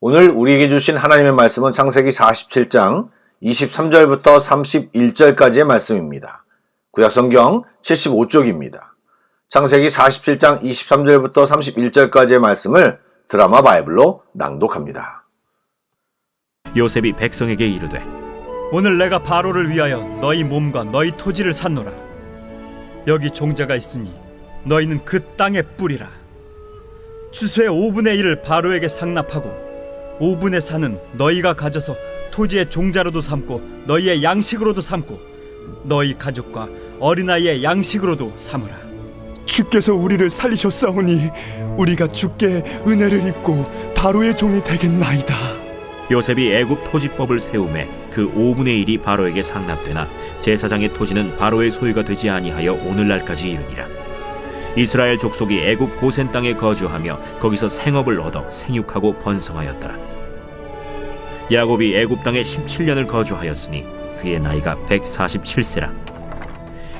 오늘 우리에게 주신 하나님의 말씀은 창세기 47장 23절부터 31절까지의 말씀입니다. 구약성경 75쪽입니다. 창세기 47장 23절부터 31절까지의 말씀을 드라마 바이블로 낭독합니다. 요셉이 백성에게 이르되 오늘 내가 바로를 위하여 너희 몸과 너희 토지를 샀노라. 여기 종자가 있으니 너희는 그 땅의 뿌리라. 추수의 5분의 1을 바로에게 상납하고 5분의 4는 너희가 가져서 토지의 종자로도 삼고 너희의 양식으로도 삼고 너희 가족과 어린아이의 양식으로도 삼으라. 주께서 우리를 살리셨사오니 우리가 주께 은혜를 입고 바로의 종이 되겠나이다. 요셉이 애굽 토지법을 세우매 그 5분의 1이 바로에게 상납되나 제사장의 토지는 바로의 소유가 되지 아니하여 오늘날까지 이르니라. 이스라엘 족속이 애굽 고센 땅에 거주하며 거기서 생업을 얻어 생육하고 번성하였더라. 야곱이 애굽 땅에 17년을 거주하였으니 그의 나이가 147세라.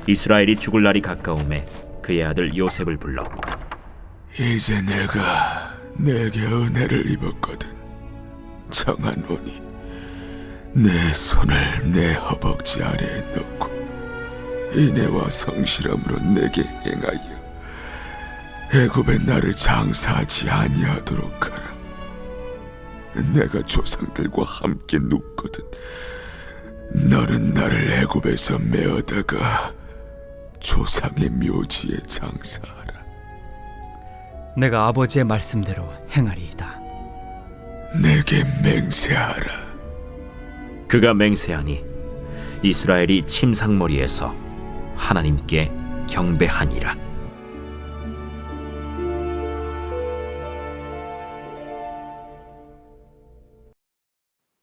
이스라엘이 죽을 날이 가까우매 그의 아들 요셉을 불러 이제 내가 내게 은혜를 입었거든. 청하노니 내 손을 내 허벅지 아래에 넣고 인애와 성실함으로 내게 행하여 애굽에 나를 장사하지 아니하도록 하라. 내가 조상들과 함께 눕거든. 너는 나를 애굽에서 메어다가 조상의 묘지에 장사하라. 내가 아버지의 말씀대로 행하리이다. 내게 맹세하라. 그가 맹세하니 이스라엘이 침상머리에서 하나님께 경배하니라.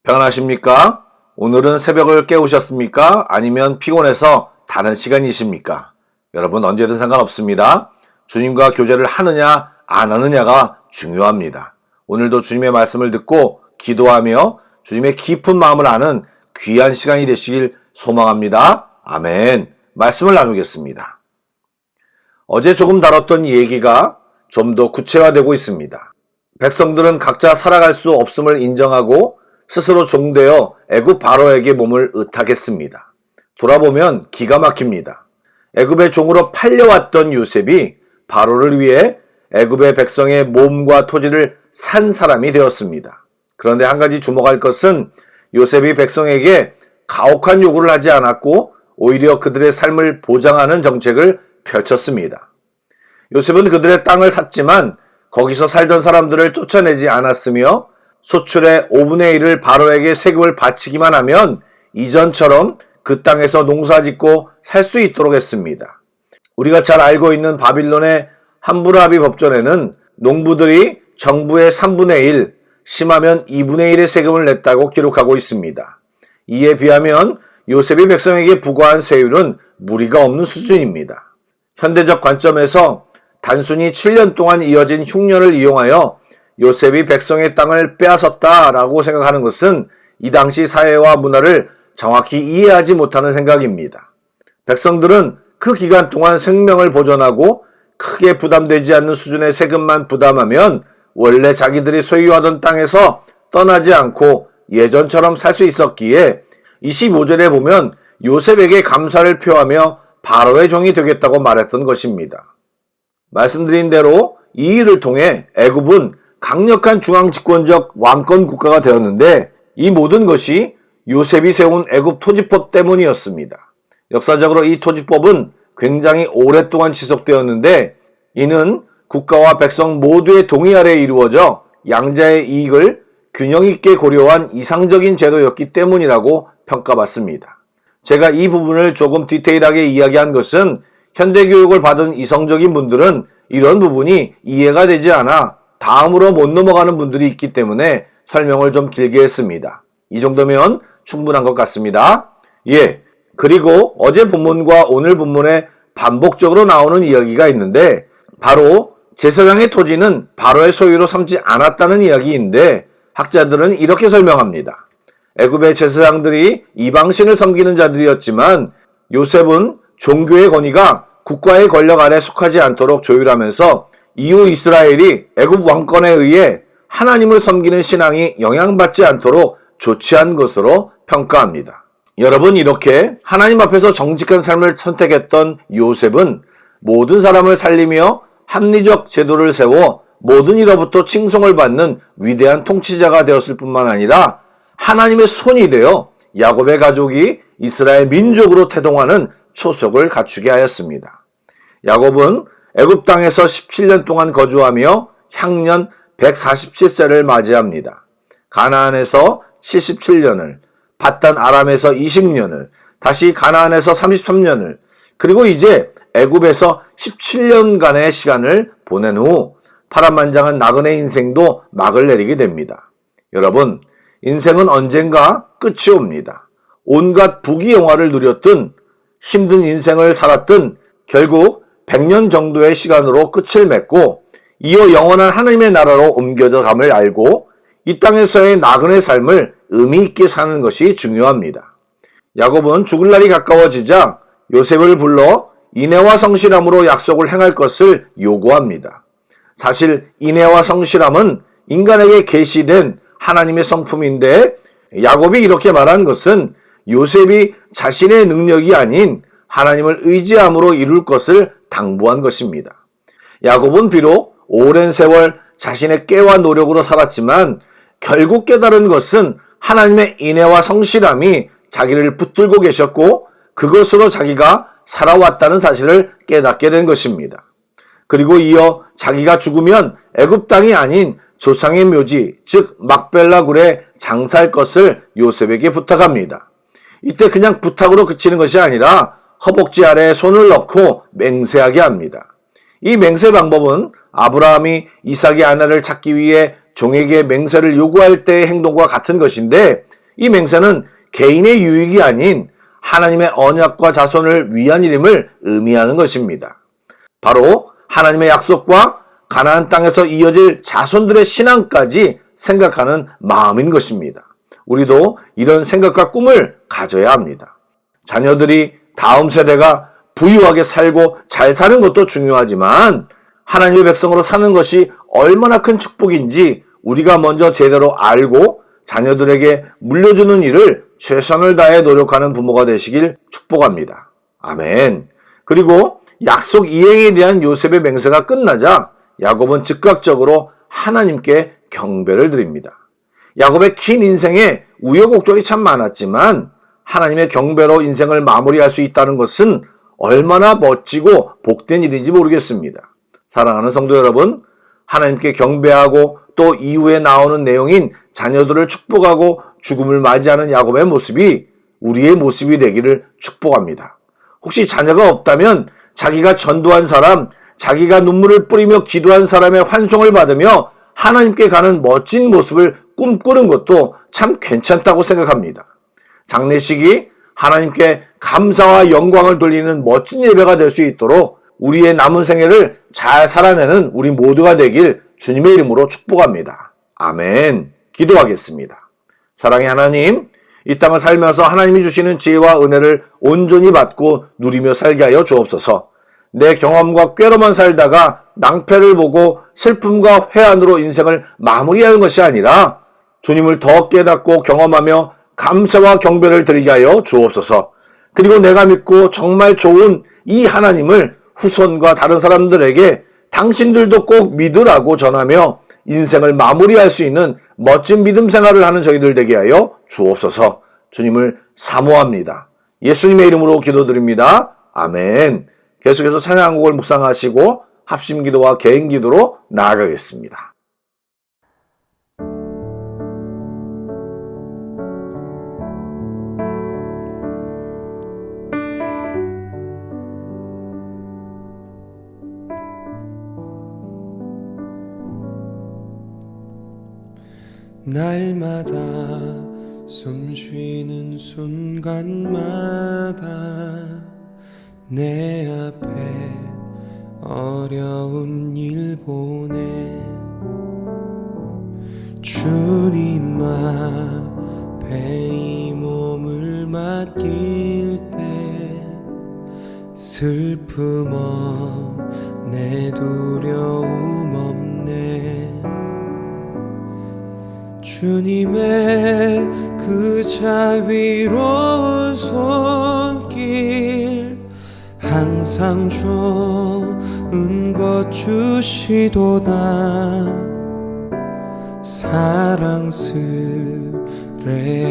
평안하십니까? 오늘은 새벽을 깨우셨습니까? 아니면 피곤해서 다른 시간이십니까? 여러분 언제든 상관없습니다. 주님과 교제를 하느냐 안 하느냐가 중요합니다. 오늘도 주님의 말씀을 듣고 기도하며 주님의 깊은 마음을 아는 귀한 시간이 되시길 소망합니다. 아멘. 말씀을 나누겠습니다. 어제 조금 다뤘던 얘기가 좀 더 구체화되고 있습니다. 백성들은 각자 살아갈 수 없음을 인정하고 스스로 종되어 애굽 바로에게 몸을 의탁했습니다. 돌아보면 기가 막힙니다. 애굽의 종으로 팔려왔던 요셉이 바로를 위해 애굽의 백성의 몸과 토지를 산 사람이 되었습니다. 그런데 한 가지 주목할 것은 요셉이 백성에게 가혹한 요구를 하지 않았고 오히려 그들의 삶을 보장하는 정책을 펼쳤습니다. 요셉은 그들의 땅을 샀지만 거기서 살던 사람들을 쫓아내지 않았으며 소출의 5분의 1을 바로에게 세금을 바치기만 하면 이전처럼 그 땅에서 농사짓고 살 수 있도록 했습니다. 우리가 잘 알고 있는 바빌론의 함부라비 법전에는 농부들이 정부의 3분의 1, 심하면 2분의 1의 세금을 냈다고 기록하고 있습니다. 이에 비하면 요셉이 백성에게 부과한 세율은 무리가 없는 수준입니다. 현대적 관점에서 단순히 7년 동안 이어진 흉년을 이용하여 요셉이 백성의 땅을 빼앗았다라고 생각하는 것은 이 당시 사회와 문화를 정확히 이해하지 못하는 생각입니다. 백성들은 그 기간 동안 생명을 보존하고 크게 부담되지 않는 수준의 세금만 부담하면 원래 자기들이 소유하던 땅에서 떠나지 않고 예전처럼 살 수 있었기에 25절에 보면 요셉에게 감사를 표하며 바로의 종이 되겠다고 말했던 것입니다. 말씀드린 대로 이 일을 통해 애굽은 강력한 중앙집권적 왕권 국가가 되었는데 이 모든 것이 요셉이 세운 애굽 토지법 때문이었습니다. 역사적으로 이 토지법은 굉장히 오랫동안 지속되었는데 이는 국가와 백성 모두의 동의 아래 이루어져 양자의 이익을 균형 있게 고려한 이상적인 제도였기 때문이라고 평가받습니다. 제가 이 부분을 조금 디테일하게 이야기한 것은 현대 교육을 받은 이성적인 분들은 이런 부분이 이해가 되지 않아 다음으로 못 넘어가는 분들이 있기 때문에 설명을 좀 길게 했습니다. 이 정도면 충분한 것 같습니다. 그리고 어제 본문과 오늘 본문에 반복적으로 나오는 이야기가 있는데 바로 제사장의 토지는 바로의 소유로 삼지 않았다는 이야기인데 학자들은 이렇게 설명합니다. 애굽의 제사장들이 이방신을 섬기는 자들이었지만 요셉은 종교의 권위가 국가의 권력 아래 속하지 않도록 조율하면서 이후 이스라엘이 애굽 왕권에 의해 하나님을 섬기는 신앙이 영향받지 않도록 조치한 것으로 평가합니다. 여러분, 이렇게 하나님 앞에서 정직한 삶을 선택했던 요셉은 모든 사람을 살리며 합리적 제도를 세워 모든 일로부터 칭송을 받는 위대한 통치자가 되었을 뿐만 아니라 하나님의 손이 되어 야곱의 가족이 이스라엘 민족으로 태동하는 초석을 갖추게 하였습니다. 야곱은 애굽 땅에서 17년 동안 거주하며 향년 147세를 맞이합니다. 가나안에서 77년을, 밧단 아람에서 20년을, 다시 가나안에서 33년을, 그리고 이제 애굽에서 17년간의 시간을 보낸 후 파란만장한 나그네 인생도 막을 내리게 됩니다. 여러분, 인생은 언젠가 끝이 옵니다. 온갖 부귀영화를 누렸던 힘든 인생을 살았던 결국 100년 정도의 시간으로 끝을 맺고 이어 영원한 하나님의 나라로 옮겨져 감을 알고 이 땅에서의 나그네 삶을 의미 있게 사는 것이 중요합니다. 야곱은 죽을 날이 가까워지자 요셉을 불러 인애와 성실함으로 약속을 행할 것을 요구합니다. 사실 인애와 성실함은 인간에게 계시된 하나님의 성품인데 야곱이 이렇게 말한 것은 요셉이 자신의 능력이 아닌 하나님을 의지함으로 이룰 것을 당부한 것입니다. 야곱은 비록 오랜 세월 자신의 깨와 노력으로 살았지만 결국 깨달은 것은 하나님의 인애와 성실함이 자기를 붙들고 계셨고 그것으로 자기가 살아왔다는 사실을 깨닫게 된 것입니다. 그리고 이어 자기가 죽으면 애굽 땅이 아닌 조상의 묘지, 즉 막벨라 굴에 장사할 것을 요셉에게 부탁합니다. 이때 그냥 부탁으로 그치는 것이 아니라 허벅지 아래에 손을 넣고 맹세하게 합니다. 이 맹세 방법은 아브라함이 이삭의 아내를 찾기 위해 종에게 맹세를 요구할 때의 행동과 같은 것인데 이 맹세는 개인의 유익이 아닌 하나님의 언약과 자손을 위한 일임을 의미하는 것입니다. 바로 하나님의 약속과 가나안 땅에서 이어질 자손들의 신앙까지 생각하는 마음인 것입니다. 우리도 이런 생각과 꿈을 가져야 합니다. 자녀들이 다음 세대가 부유하게 살고 잘 사는 것도 중요하지만 하나님의 백성으로 사는 것이 얼마나 큰 축복인지 우리가 먼저 제대로 알고 자녀들에게 물려주는 일을 최선을 다해 노력하는 부모가 되시길 축복합니다. 아멘. 그리고 약속 이행에 대한 요셉의 맹세가 끝나자 야곱은 즉각적으로 하나님께 경배를 드립니다. 야곱의 긴 인생에 우여곡절이 참 많았지만 하나님의 경배로 인생을 마무리할 수 있다는 것은 얼마나 멋지고 복된 일인지 모르겠습니다. 사랑하는 성도 여러분, 하나님께 경배하고 또 이후에 나오는 내용인 자녀들을 축복하고 죽음을 맞이하는 야곱의 모습이 우리의 모습이 되기를 축복합니다. 혹시 자녀가 없다면 자기가 전도한 사람, 자기가 눈물을 뿌리며 기도한 사람의 환송을 받으며 하나님께 가는 멋진 모습을 꿈꾸는 것도 참 괜찮다고 생각합니다. 장례식이 하나님께 감사와 영광을 돌리는 멋진 예배가 될 수 있도록 우리의 남은 생애를 잘 살아내는 우리 모두가 되길 주님의 이름으로 축복합니다. 아멘. 기도하겠습니다. 사랑의 하나님, 이 땅을 살면서 하나님이 주시는 지혜와 은혜를 온전히 받고 누리며 살게 하여 주옵소서. 내 경험과 꾀로만 살다가 낭패를 보고 슬픔과 회한으로 인생을 마무리하는 것이 아니라 주님을 더 깨닫고 경험하며 감사와 경배를 드리게 하여 주옵소서. 그리고 내가 믿고 정말 좋은 이 하나님을 후손과 다른 사람들에게 당신들도 꼭 믿으라고 전하며 인생을 마무리할 수 있는 멋진 믿음 생활을 하는 저희들 되게 하여 주옵소서. 주님을 사모합니다. 예수님의 이름으로 기도드립니다. 아멘. 계속해서 찬양곡을 묵상하시고 합심기도와 개인기도로 나아가겠습니다. 날마다 숨 쉬는 순간마다 내 앞에 어려운 일 보내 주님 앞에 이 몸을 맡길 때 슬픔 없네 두려움 없네 주님의 그 자비로운 손길 항상 좋은 것 주시도다. 사랑스레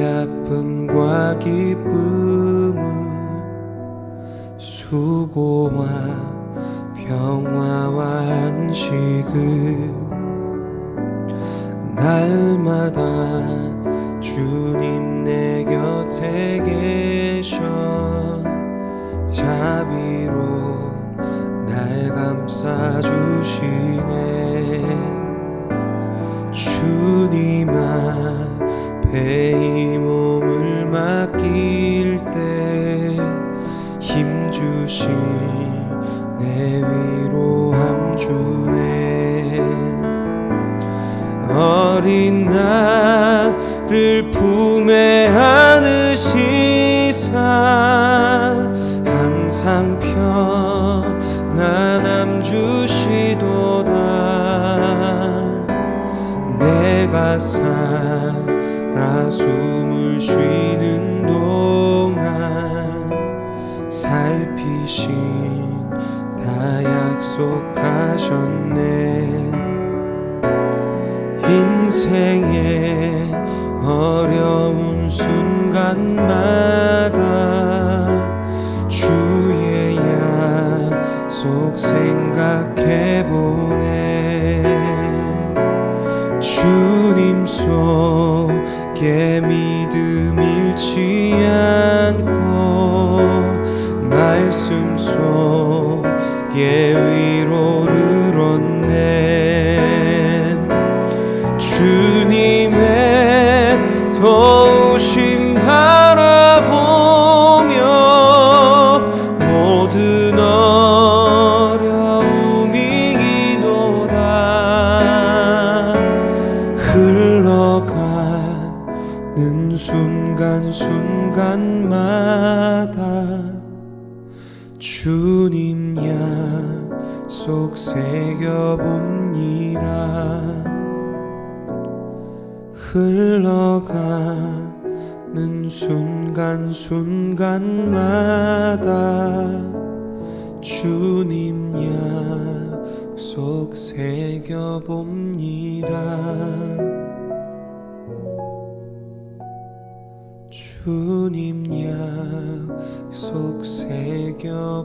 아픔과 기쁨을 수고와 평화와 안식을 날마다 주님 내 곁에 계셔 자비로 날 감싸주시네. 주님 앞에 이 몸을 맡길 때 힘주신 내 위로함 주네. 어린 나를 품에 안으시사 항상 평안함 주시도다. 내가 살아 숨을 쉬는 동안 살피신 다 약속하셨네. 인생의 어려운 순간마다 주의 약속 생각해보네. 주님 속에 믿음 잃지 않고 말씀 속에 위로를 얻네. 주님의 도우심 바라보며 모든 어려움 이기도다. 흘러가는 순간순간마다 주님 약속 새겨봅니다. 흘러가는 순간순간마다 주님 약속 새겨봅니다. 주님 약속 새겨봅니다.